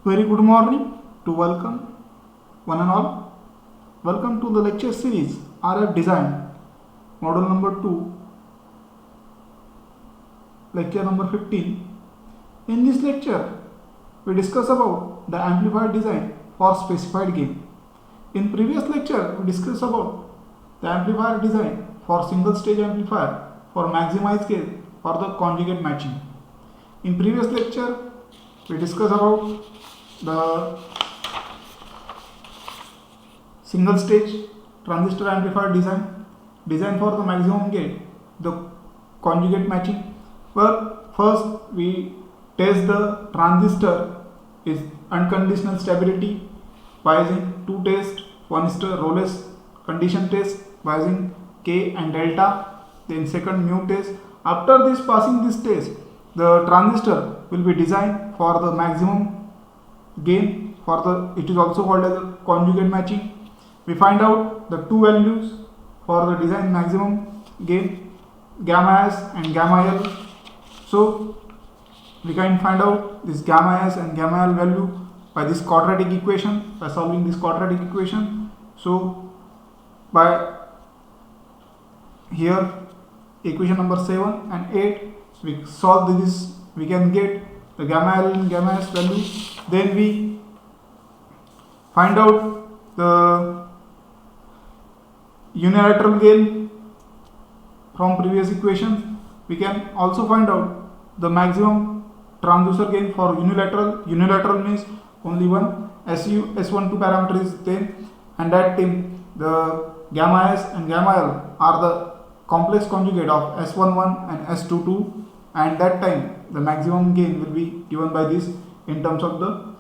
Very good morning to welcome one and all. Welcome to the lecture series RF Design, model number 2, lecture number 15. In this lecture, we discuss about the amplifier design for specified gain. In previous lecture, we discussed about the amplifier design for single stage amplifier for maximized gain for the conjugate matching. In previous lecture, we discussed about the single stage transistor amplifier design for the maximum gain, the conjugate matching. Well, first we test the transistor is unconditional stability by using two tests. One is the Rolle's condition test by using K and delta, then second mu test. After this passing this test, the transistor will be designed for the maximum gain for the, it is also called as a conjugate matching. We find out the two values for the design maximum gain, gamma s and gamma l. So we can find out this gamma s and gamma l value by this quadratic equation, by solving this quadratic equation. So by here equation number 7 and 8, we solve this, we can get the gamma l and gamma s value. Then we find out the unilateral gain from previous equations. We can also find out the maximum transducer gain for unilateral. Unilateral means only one S12 parameter is there, and that time the gamma s and gamma l are the complex conjugate of S11 and S22, and that time the maximum gain will be given by this in terms of the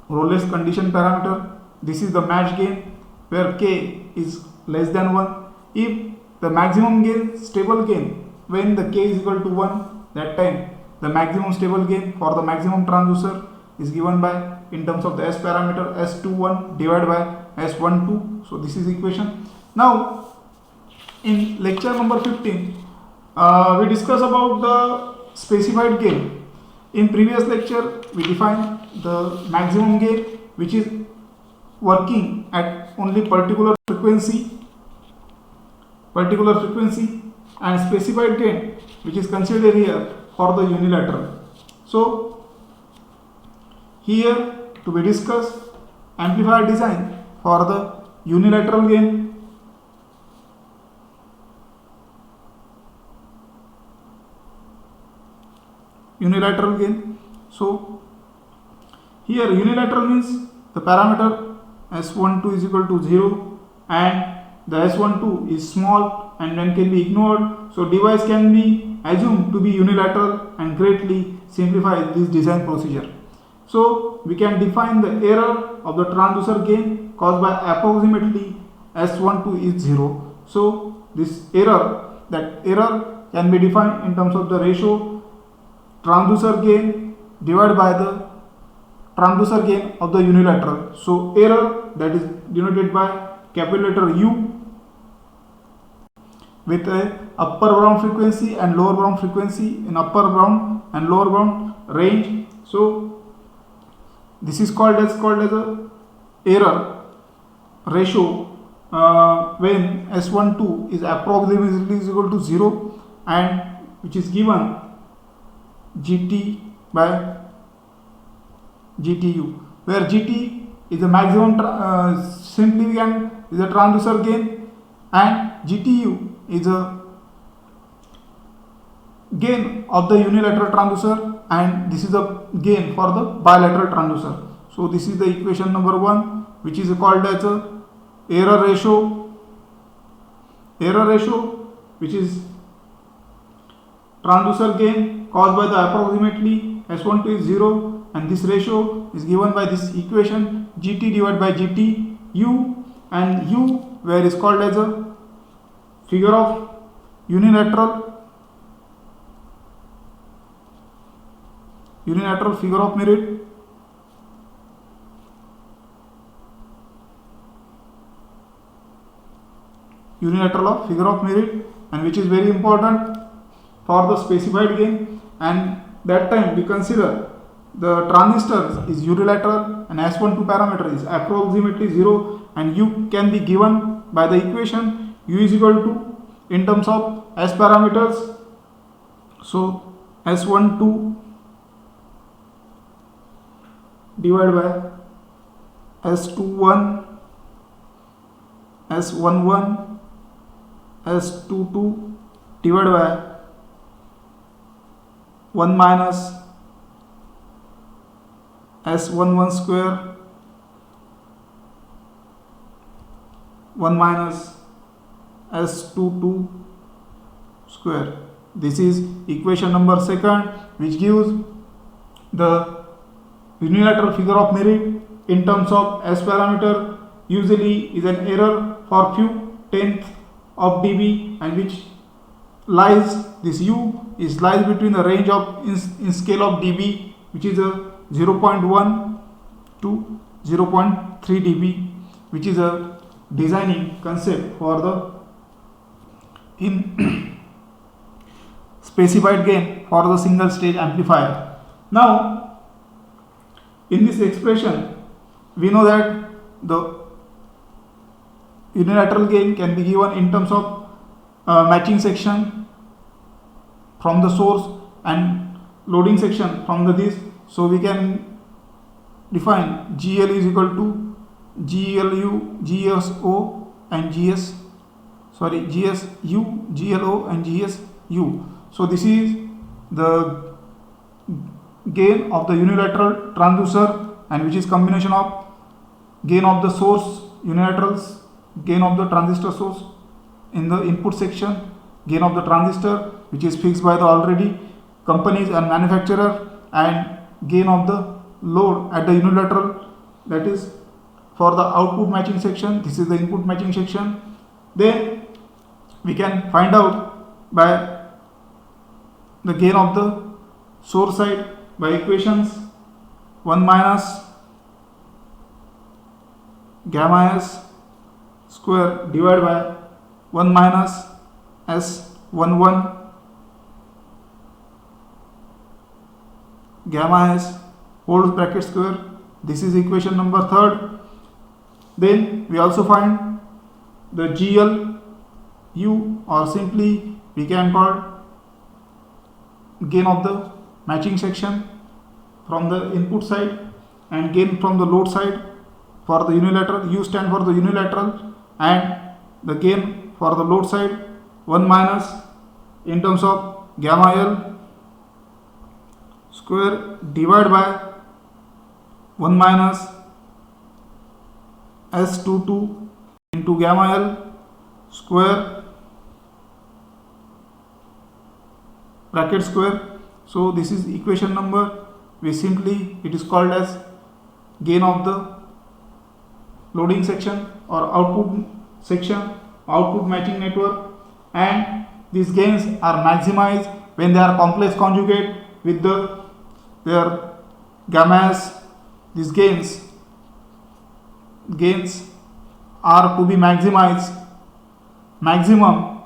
Rolle's condition parameter. This is the match gain where K is less than 1. If the maximum gain, stable gain, when the K is equal to 1, that time the maximum stable gain for the maximum transducer is given by in terms of the S parameter S21 divided by S12. So this is equation. Now in lecture number 15, we discuss about the specified gain. In previous lecture, we defined the maximum gain, which is working at only particular frequency, and specified gain, which is considered here for the unilateral. So here to be discussed amplifier design for the unilateral gain. Unilateral gain. So here unilateral means the parameter S12 is equal to 0 and the S12 is small and then can be ignored. So device can be assumed to be unilateral and greatly simplify this design procedure. So we can define the error of the transducer gain caused by approximately S12 is 0. So this error, can be defined in terms of the ratio transducer gain divided by the transducer gain of the unilateral. So error, that is denoted by capital letter U with a upper bound frequency and lower bound frequency in upper bound and lower bound range. So this is called as a error ratio when S12 is approximately equal to 0, and which is given GT by GTU, where GT is the maximum simply we can is a transducer gain, and GTU is a gain of the unilateral transducer, and this is the gain for the bilateral transducer. So this is the equation number 1, which is called as a error ratio, which is transducer gain caused by the approximately S12 is 0, and this ratio is given by this equation GT divided by GT U, and U where is called as a figure of unilateral figure of merit, and which is very important for the specified gain, and that time we consider the transistor is unilateral and S12 parameter is approximately 0, and U can be given by the equation U is equal to, in terms of S parameters, so S12 divided by S21, S11, S22 divided by 1 minus S11 square, 1 minus S22 square. This is equation number 2, which gives the unilateral figure of merit in terms of S parameter. Usually is an error for few tenths of dB, and which lies, this U is lies between the range of in scale of dB, which is a 0.1 to 0.3 dB, which is a designing concept for the in specified gain for the single stage amplifier. Now, in this expression, we know that the unilateral gain can be given in terms of matching section from the source and loading section from the this. So we can define GL is equal to GLU, GSO and GSU, GLO and GSU. So this is the gain of the unilateral transducer, and which is combination of gain of the source unilaterals, gain of the transistor source in the input section, gain of the transistor which is fixed by the already companies and manufacturer, and gain of the load at the unilateral, that is for the output matching section. This is the input matching section. Then we can find out by the gain of the source side by equations 1 minus gamma S square divided by 1 minus S11 gamma S whole bracket square. This is equation number 3. Then we also find the GL U, or simply we can call gain of the matching section from the input side and gain from the load side for the unilateral. U stand for the unilateral, and the gain for the load side 1 minus in terms of gamma L square divided by 1 minus S22 into gamma L square bracket square. So this is equation number, we simply it is called as gain of the loading section or output section, output matching network, and these gains are maximized when they are complex conjugate with their gamma S. These gains are to be maximized, maximum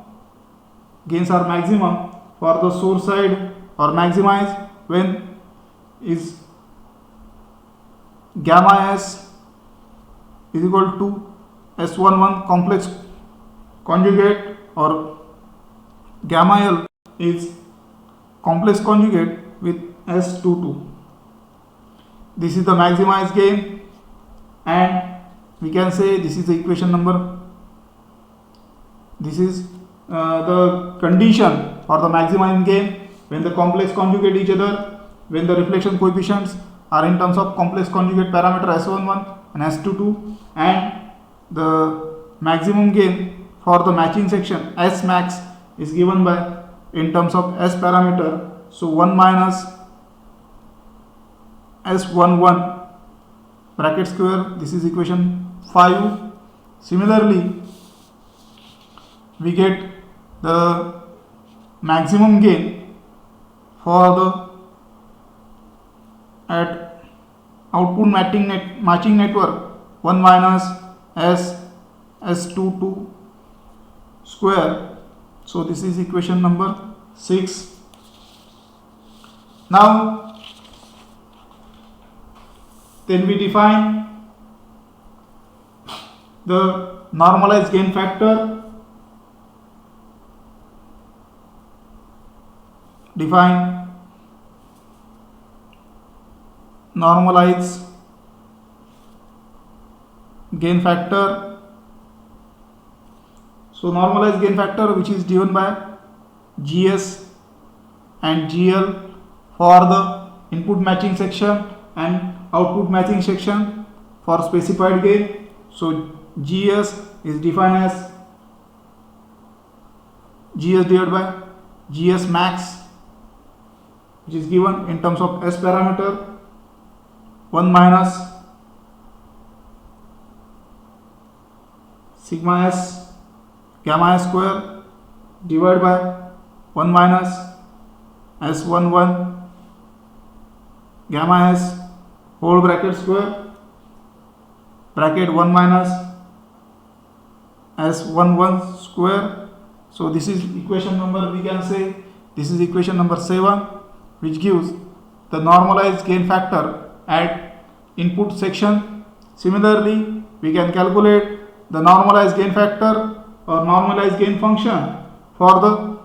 gains are maximum for the source side, or maximized when is gamma S is equal to S11 complex conjugate, or gamma L is complex conjugate with S22. This is the maximized gain, and we can say this is the equation number. This is the condition for the maximum gain when the complex conjugate each other, when the reflection coefficients are in terms of complex conjugate parameter S11 and S22, and the maximum gain for the matching section S max is given by in terms of S parameter. So 1 minus S11 bracket square. This is equation 5. Similarly, we get the maximum gain for the at output matching network 1 minus S22 square. So this is equation number 6. Now Then we define the normalized gain factor. Define normalized gain factor. So normalized gain factor, which is given by GS and GL for the input matching section and output matching section for specified gain. So GS is defined as GS divided by GS max, which is given in terms of S parameter, 1 minus sigma S gamma S square divided by 1 minus S11 gamma S whole bracket square bracket 1 minus S11 square. So this is equation number, we can say this is equation number 7, which gives the normalized gain factor at input section. Similarly, we can calculate the normalized gain factor or normalized gain function for the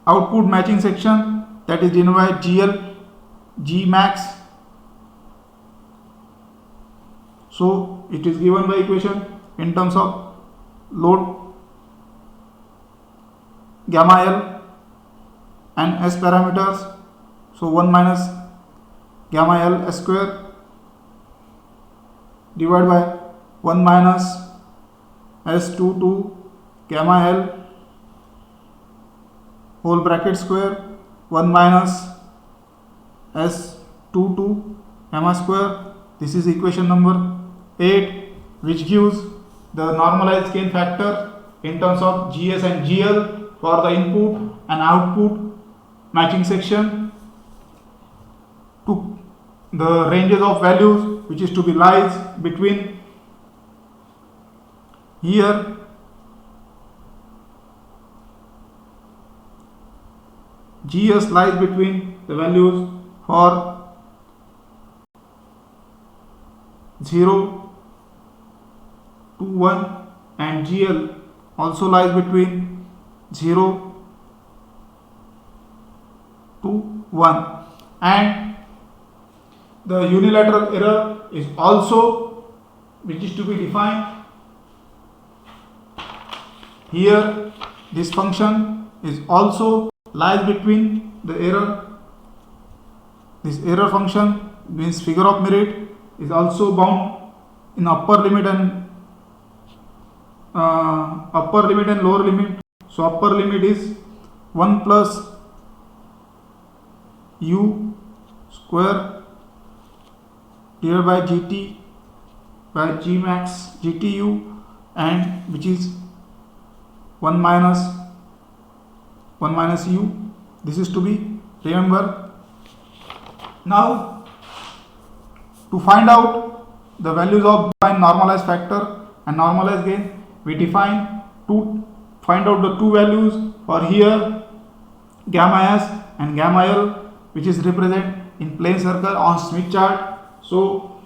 output matching section, that is denoted by GL G max. So it is given by equation in terms of load gamma L and S parameters. So 1 minus gamma L S square divided by 1 minus S22 gamma L whole bracket square 1 minus S22 gamma square. This is equation number 8, which gives the normalized gain factor in terms of GS and GL for the input and output matching section to the ranges of values which is to be lies between here GS lies between the values for 0 to 1 and GL also lies between 0 to 1, and the unilateral error is also which is to be defined here. This function is also lies between the error. This error function means figure of merit is also bound in upper limit and lower limit. So upper limit is 1 plus u square divided by gt by g max gtu, and which is 1 minus u. This is to be remember. Now to find out the values of normalized factor and normalized gain, we define to find out the two values for here gamma S and gamma L, which is represented in plane circle on Smith chart. So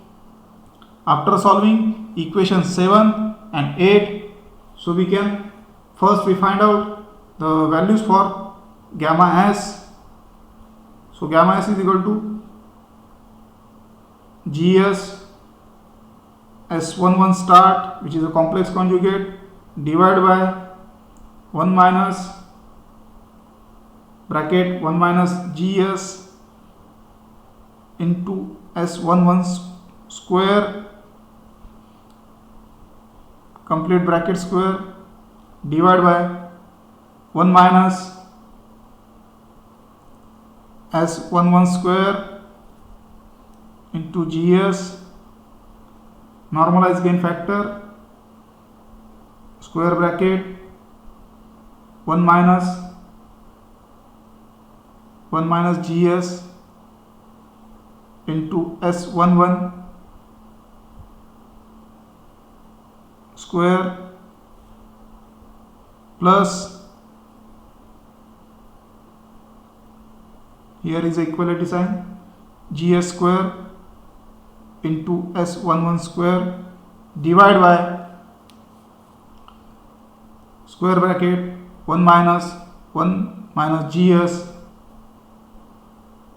after solving equation 7 and 8, so we can first we find out the values for gamma S. So gamma S is equal to GS S11 start, which is a complex conjugate, divided by 1 minus bracket 1 minus GS into S11 square complete bracket square divided by 1 minus S11 square into GS normalized gain factor square bracket 1 minus GS into S11 square plus, here is equality sign, GS square into S11 square divided by square bracket 1 minus GS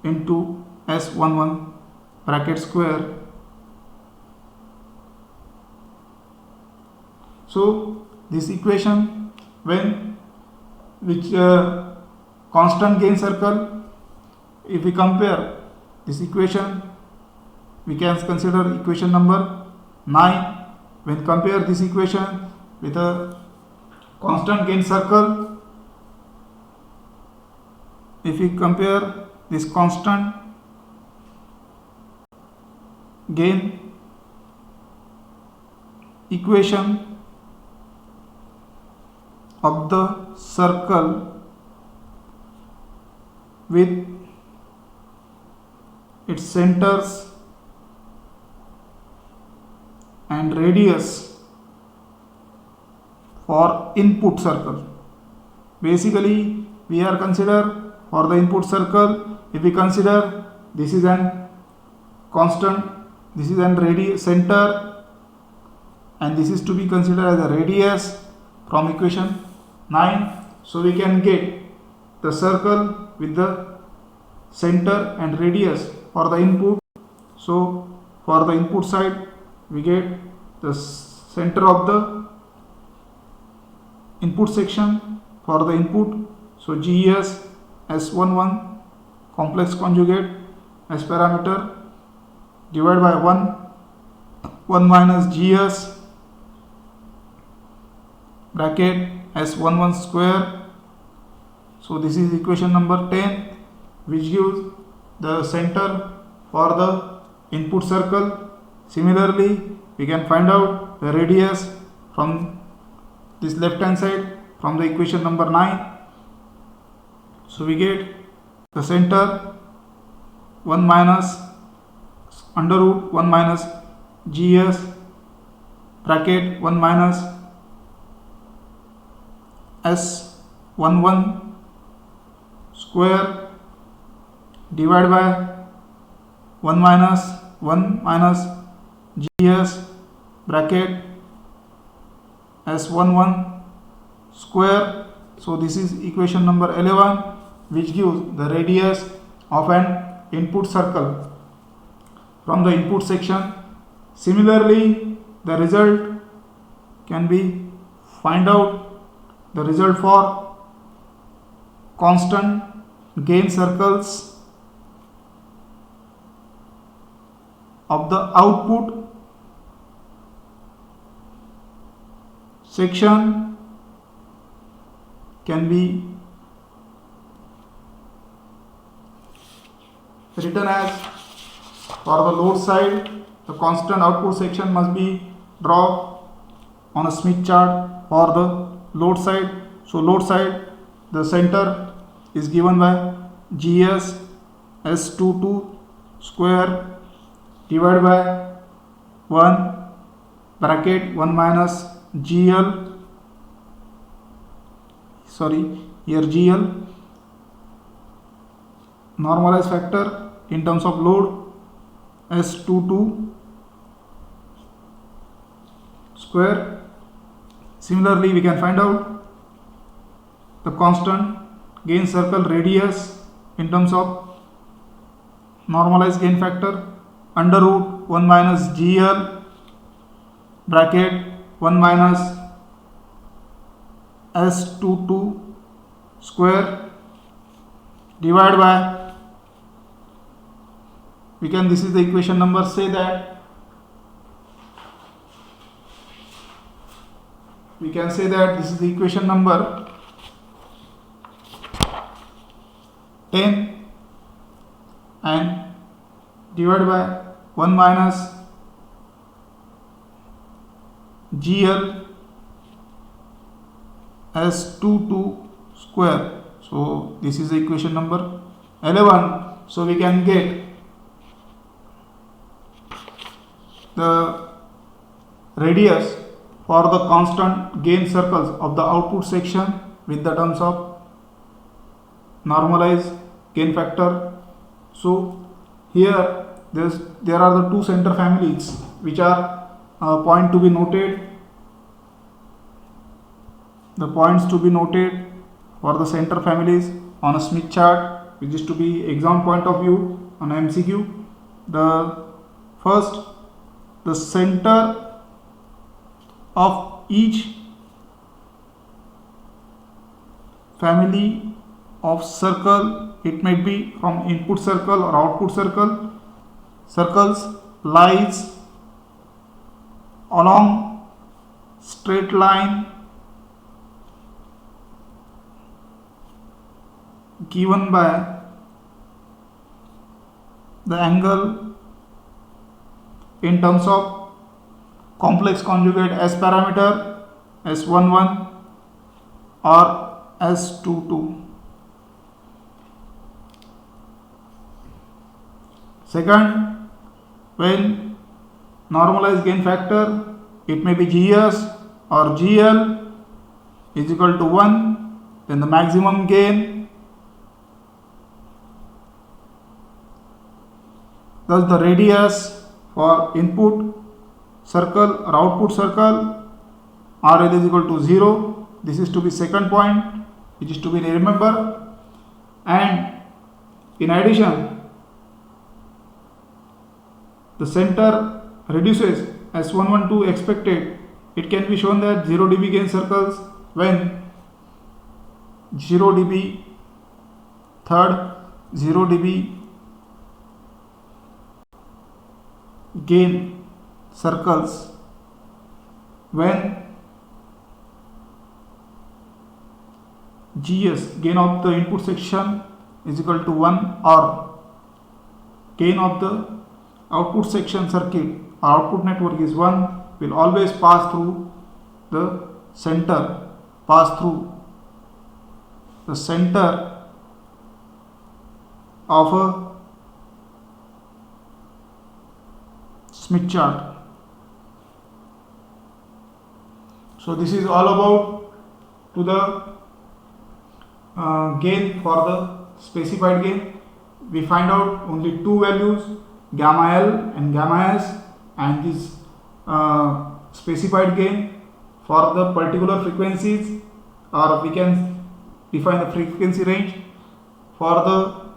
into S11 bracket square. So this equation, when which constant gain circle, if we compare this equation, we can consider equation number 9. When compare this equation with a constant gain circle, if we compare this constant gain equation of the circle with its centers and radius for input circle. Basically, we are consider for the input circle, if we consider this is an constant, this is an radius center, and this is to be considered as a radius from equation 9. So we can get the circle with the center and radius for the input. So for the input side, we get the center of the input section for the input. So GES S11 complex conjugate as parameter divided by 1 minus GS bracket S11 square. So this is equation number 10, which gives the center for the input circle. Similarly, we can find out the radius from this left hand side from the equation number 9. So we get the center 1 minus under root 1 minus GS bracket 1 minus S11 square divided by 1 minus GS bracket S11 square. So this is equation number 11, which gives the radius of an input circle from the input section. Similarly, the result can be find out the result for constant gain circles of the output section can be written as, for the load side, the constant output section must be drawn on a Smith chart for the load side. So load side, the center is given by GS S22 square divided by 1 bracket 1 minus GL, here GL normalized factor in terms of load S22 square. Similarly, we can find out the constant gain circle radius in terms of normalized gain factor under root 1 minus GL bracket 1 minus S22 square divided by, this is the equation number, say that we can say that this is the equation number 10 and divided by 1 minus GL S22 square. So this is the equation number 11. So we can get the radius for the constant gain circles of the output section with the terms of normalized gain factor. So here there are the two center families which are point to be noted. The points to be noted for the center families on a Smith chart, which is to be exam point of view on MCQ. The first, the center of each family of circle, it might be from input circle or output circle, circles lies along straight line given by the angle in terms of complex conjugate S parameter S11 or S22. Second, when normalized gain factor, it may be GS or GL is equal to 1, then the maximum gain, thus the radius for input circle or output circle RL is equal to 0. This is to be second point which is to be remembered. And in addition, the center reduces as 112 expected. It can be shown that 0 dB gain circles when 0 dB, third 0 dB gain circles when GS, gain of the input section, is equal to 1 or gain of the output section circuit or output network is 1, will always pass through the center, of a Smith chart. So this is all about to the gain for the specified gain. We find out only two values, gamma L and gamma S, and this specified gain for the particular frequencies, or we can define the frequency range for the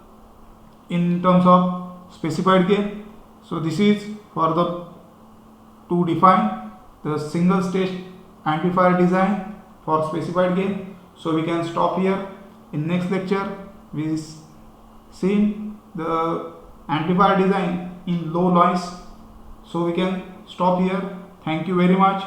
in terms of specified gain. So this is for the to define the single stage amplifier design for specified gain. So we can stop here. In next lecture we see the amplifier design in low noise. So we can stop here. Thank you very much.